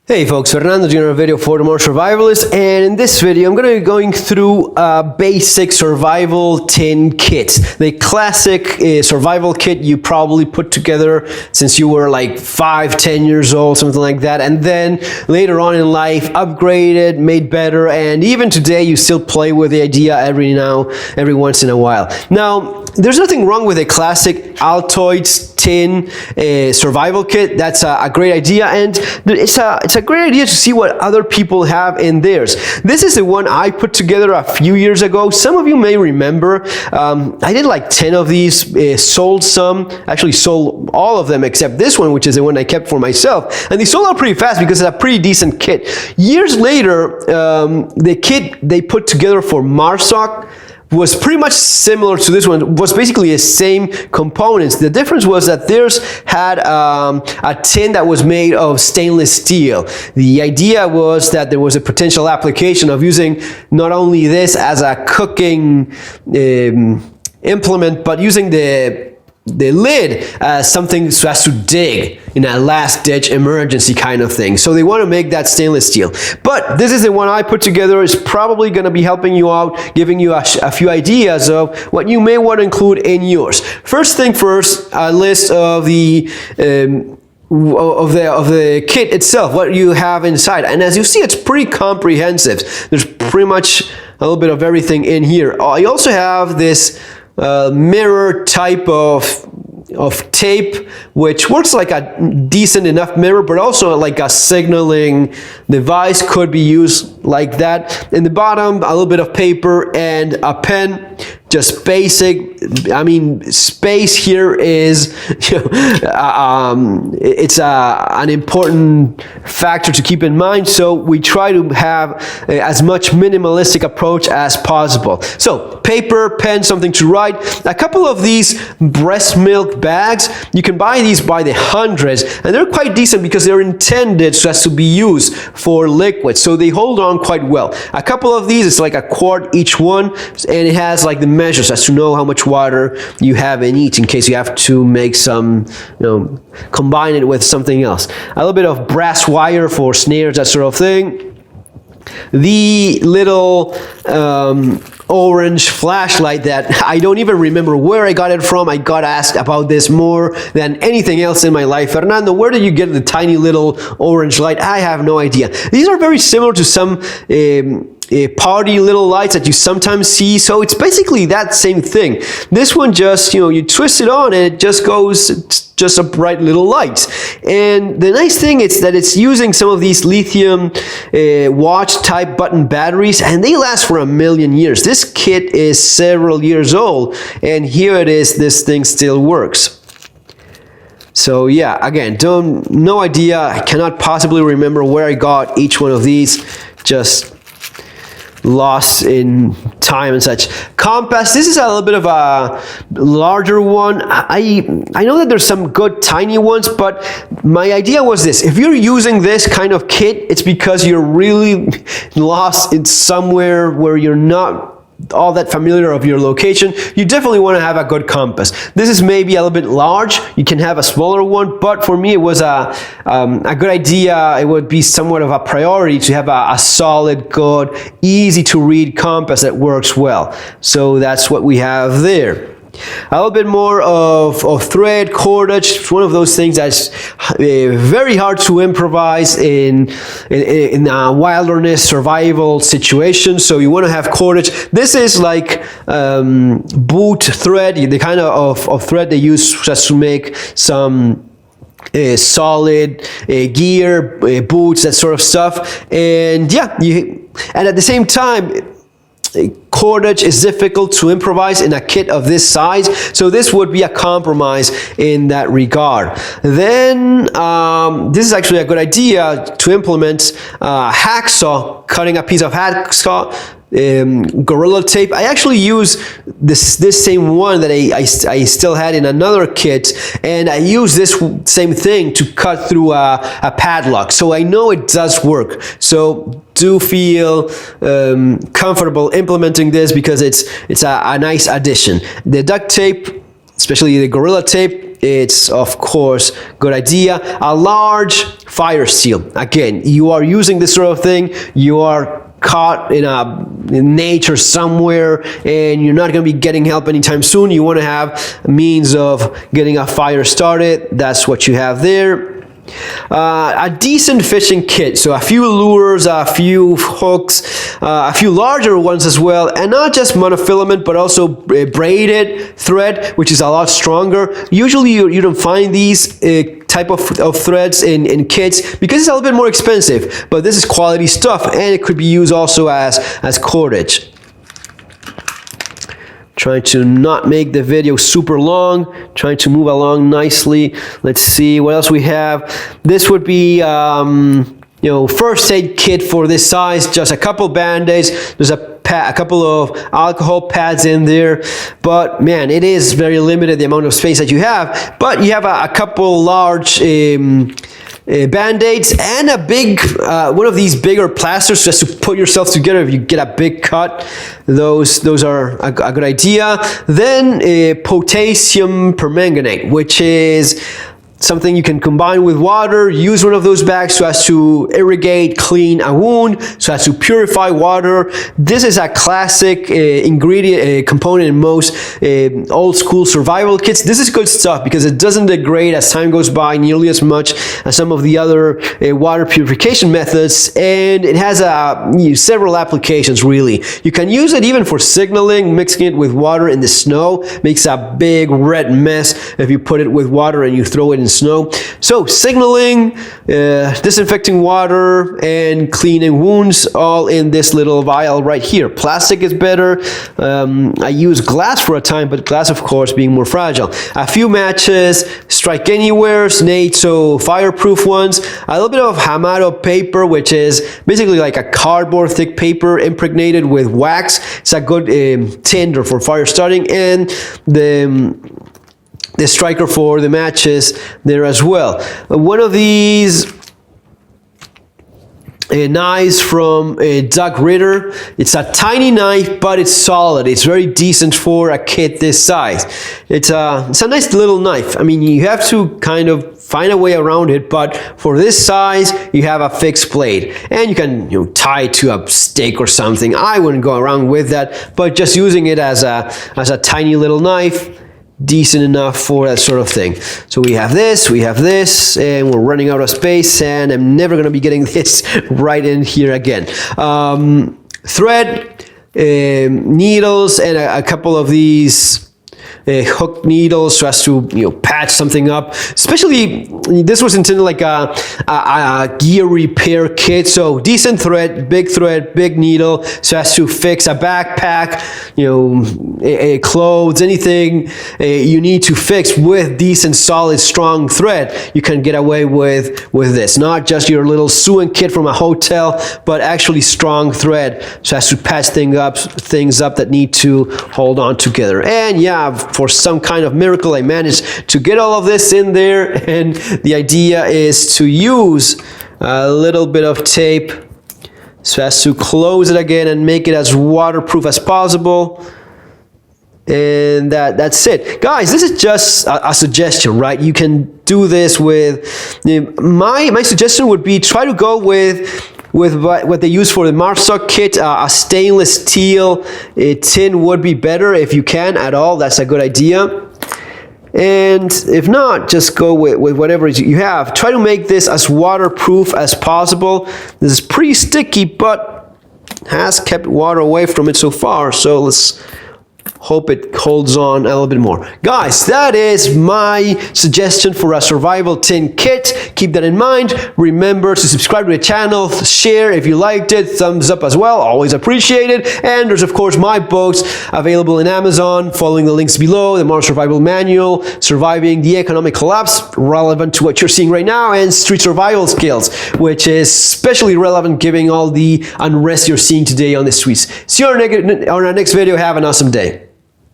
Hey folks, Fernando doing a video for the Modern Survivalist, and in this video I'm going to be going through a basic survival tin kit. The classic survival kit you probably put together since you were like 5-10 years old, something like that, and then later on in life upgraded, made better, and even today you still play with the idea every once in a while. Now, there's nothing wrong with a classic Altoids tin survival kit. That's a great idea, and it's a great idea to see what other people have in theirs. This is the one I put together a few years ago. Some of you may remember. I did like 10 of these, sold some, actually sold all of them except this one, which is the one I kept for myself. And they sold out pretty fast because it's a pretty decent kit. Years later, the kit they put together for MARSOC was pretty much similar to this one. Was basically the same components. The difference was that theirs had a tin that was made of stainless steel. The idea was that there was a potential application of using not only this as a cooking implement, but using the lid as something so as to dig in a last-ditch emergency kind of thing. So they want to make that stainless steel. But this is the one I put together. It's probably going to be helping you out, giving you a few ideas of what you may want to include in yours. First thing first, a list of the kit itself, what you have inside. And as you see, it's pretty comprehensive. There's pretty much a little bit of everything in here. I also have this mirror type of tape, which works like a decent enough mirror, but also like a signaling device, could be used like that. In the bottom, a little bit of paper and a pen. Just basic. I mean, space here is, it's an important factor to keep in mind. So we try to have as much minimalistic approach as possible. So paper, pen, something to write. A couple of these breast milk bags. You can buy these by the hundreds, and they're quite decent because they're intended so as to be used for liquids. So they hold on quite well. A couple of these, it's like a quart each one, and it has like the measures as to know how much water you have in each in case you have to make some, combine it with something else. A little bit of brass wire for snares, that sort of thing. The little orange flashlight that I don't even remember where I got it from. I got asked about this more than anything else in my life. Fernando, where did you get the tiny little orange light? I have no idea. These are very similar to some party little lights that you sometimes see. So it's basically that same thing. This one just, you twist it on and it just goes, it's just a bright little light. And the nice thing is that it's using some of these lithium watch type button batteries, and they last for 1,000,000 years. This kit is several years old, and here it is, this thing still works. So yeah, again, no idea. I cannot possibly remember where I got each one of these. Just lost in time and such. Compass, this is a little bit of a larger one. I know that there's some good tiny ones, but my idea was this: if you're using this kind of kit, it's because you're really lost in somewhere where you're not all that familiar of your location. You definitely want to have a good compass. This is maybe a little bit large. You can have a smaller one, but for me it was a good idea. It would be somewhat of a priority to have a solid, good, easy to read compass that works well. So that's what we have there. A little bit more of thread, cordage. It's one of those things that's very hard to improvise in a wilderness survival situation. So you want to have cordage. This is like boot thread, the kind of thread they use just to make some solid gear, boots, that sort of stuff. And yeah, and at the same time, cordage is difficult to improvise in a kit of this size, so this would be a compromise in that regard. Then this is actually a good idea to implement hacksaw, cutting a piece of hacksaw, Gorilla Tape. I actually use this same one that I still had in another kit, and I use this same thing to cut through a padlock, so I know it does work. So do feel comfortable implementing this because it's a nice addition. The duct tape, especially the Gorilla Tape, it's of course good idea. A large fire seal. Again, you are using this sort of thing, you are caught in nature somewhere and you're not going to be getting help anytime soon. You want to have a means of getting a fire started. That's what you have there. A decent fishing kit, so a few lures, a few hooks, a few larger ones as well, and not just monofilament but also braided thread, which is a lot stronger. Usually you don't find these type of threads in kits because it's a little bit more expensive, but this is quality stuff and it could be used also as cordage. Trying to not make the video super long, trying to move along nicely. Let's see what else we have. This would be you know, first aid kit for this size, just a couple band-aids. There's a couple of alcohol pads in there, but man, it is very limited the amount of space that you have. But you have a couple large band-aids and a big one of these bigger plasters just to put yourself together if you get a big cut. Those are a good idea. Then potassium permanganate, which is something you can combine with water. Use one of those bags so as to irrigate, clean a wound, so as to purify water. This is a classic ingredient component in most old school survival kits. This is good stuff because it doesn't degrade as time goes by nearly as much as some of the other water purification methods, and it has several applications really. You can use it even for signaling. Mixing it with water in the snow makes a big red mess if you put it with water and you throw it in snow. So signaling, disinfecting water, and cleaning wounds, all in this little vial right here. Plastic is better. I used glass for a time, but glass of course being more fragile. A few matches, strike anywheres, NATO fireproof ones, a little bit of Hamado paper, which is basically like a cardboard thick paper impregnated with wax. It's a good tinder for fire starting, and the striker for the matches there as well. One of these knives from Doug Ritter. It's a tiny knife, but it's solid. It's very decent for a kit this size. It's a nice little knife. I mean, you have to kind of find a way around it, but for this size, you have a fixed blade, and you can tie it to a stick or something. I wouldn't go around with that, but just using it as a tiny little knife, decent enough for that sort of thing. So we have this, and we're running out of space, and I'm never going to be getting this right in here again. Thread, needles, and a couple of these hook needles so as to patch something up. Especially this was intended like a gear repair kit, so decent thread, big needle so as to fix a backpack, clothes, anything you need to fix with decent, solid, strong thread. You can get away with this, not just your little sewing kit from a hotel, but actually strong thread so as to patch things up that need to hold on together. And yeah, for some kind of miracle, I managed to get all of this in there, and the idea is to use a little bit of tape so as to close it again and make it as waterproof as possible. And that's it, guys. This is just a suggestion, right? You can do this with my suggestion would be try to go with what they use for the Marsoc kit. A stainless steel tin would be better if you can at all. That's a good idea. And if not, just go with whatever you have. Try to make this as waterproof as possible. This is pretty sticky, but has kept water away from it so far. So let's hope it holds on a little bit more. Guys, that is my suggestion for a survival tin kit. Keep that in mind. Remember to subscribe to the channel, share if you liked it, thumbs up as well, always appreciated. And there's of course my books available in Amazon, following the links below: the Modern Survival Manual, Surviving the Economic Collapse, relevant to what you're seeing right now, and Street Survival Skills, which is especially relevant given all the unrest you're seeing today on the streets. See you on our next video. Have an awesome day.